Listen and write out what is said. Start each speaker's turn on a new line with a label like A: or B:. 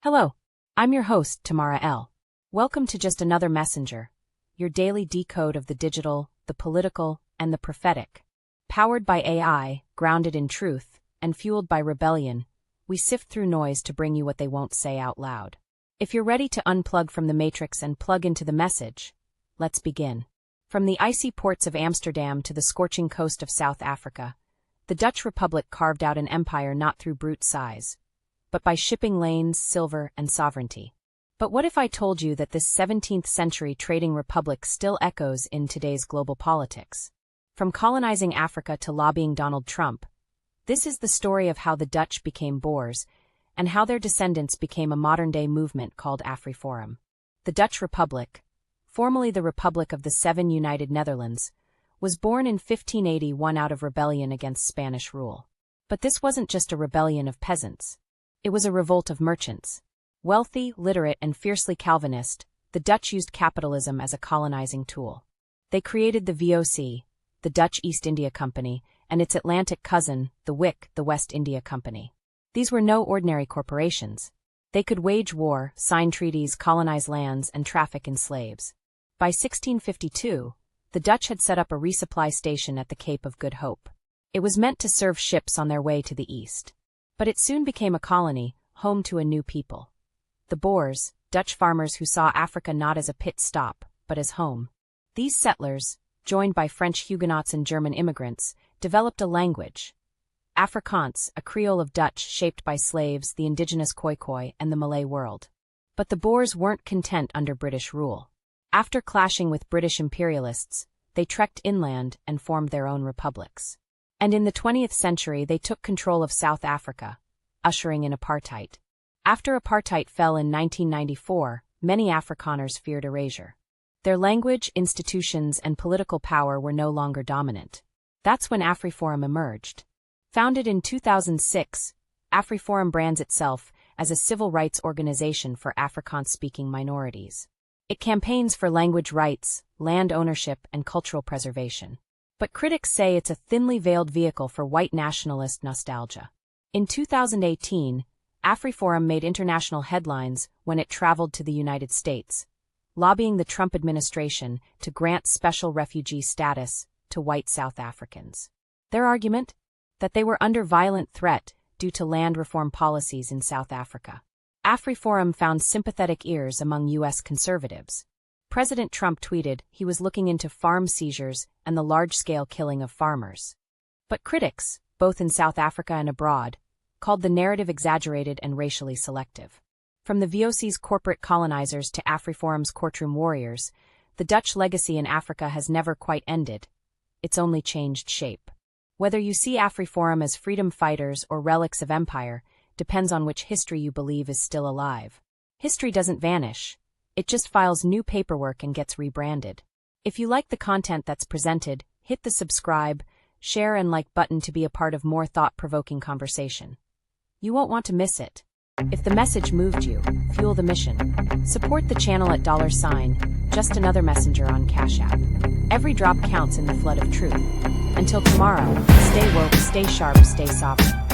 A: Hello, I'm your host, Tamara L. Welcome to Just Another Messenger, your daily decode of the digital, the political, and the prophetic. Powered by AI, grounded in truth, and fueled by rebellion, we sift through noise to bring you what they won't say out loud. If you're ready to unplug from the matrix and plug into the message, let's begin. From the icy ports of Amsterdam to the scorching coast of South Africa, the Dutch Republic carved out an empire not through brute size, but by shipping lanes, silver, and sovereignty. But what if I told you that this 17th-century trading republic still echoes in today's global politics? From colonizing Africa to lobbying Donald Trump, this is the story of how the Dutch became Boers, and how their descendants became a modern-day movement called AfriForum. The Dutch Republic, formerly the Republic of the Seven United Netherlands, was born in 1581 out of rebellion against Spanish rule. But this wasn't just a rebellion of peasants. It was a revolt of merchants. Wealthy, literate, and fiercely Calvinist, the Dutch used capitalism as a colonizing tool. They created the VOC, the Dutch East India Company, and its Atlantic cousin, the WIC, the West India Company. These were no ordinary corporations. They could wage war, sign treaties, colonize lands, and traffic in slaves. By 1652, the Dutch had set up a resupply station at the Cape of Good Hope. It was meant to serve ships on their way to the east. But it soon became a colony, home to a new people. The Boers, Dutch farmers who saw Africa not as a pit stop, but as home. These settlers, joined by French Huguenots and German immigrants, developed a language. Afrikaans, a Creole of Dutch shaped by slaves, the indigenous Khoikhoi, and the Malay world. But the Boers weren't content under British rule. After clashing with British imperialists, they trekked inland and formed their own republics. And in the 20th century they took control of South Africa, ushering in apartheid. After apartheid fell in 1994, many Afrikaners feared erasure. Their language, institutions, and political power were no longer dominant. That's when AfriForum emerged. Founded in 2006, AfriForum brands itself as a civil rights organization for Afrikaans-speaking minorities. It campaigns for language rights, land ownership, and cultural preservation. But critics say it's a thinly veiled vehicle for white nationalist nostalgia. In 2018, AfriForum made international headlines when it traveled to the United States, lobbying the Trump administration to grant special refugee status to white South Africans. Their argument? That they were under violent threat due to land reform policies in South Africa. AfriForum found sympathetic ears among U.S. conservatives. President Trump tweeted he was looking into farm seizures and the large-scale killing of farmers. But critics, both in South Africa and abroad, called the narrative exaggerated and racially selective. From the VOC's corporate colonizers to AfriForum's courtroom warriors, the Dutch legacy in Africa has never quite ended. It's only changed shape. Whether you see AfriForum as freedom fighters or relics of empire depends on which history you believe is still alive. History doesn't vanish. It just files new paperwork and gets rebranded. If you like the content that's presented, hit the subscribe, share and like button to be a part of more thought-provoking conversation. You won't want to miss it. If the message moved you, fuel the mission. Support the channel at $JustAnotherMessenger on Cash App. Every drop counts in the flood of truth. Until tomorrow, stay woke, stay sharp, stay sovereign.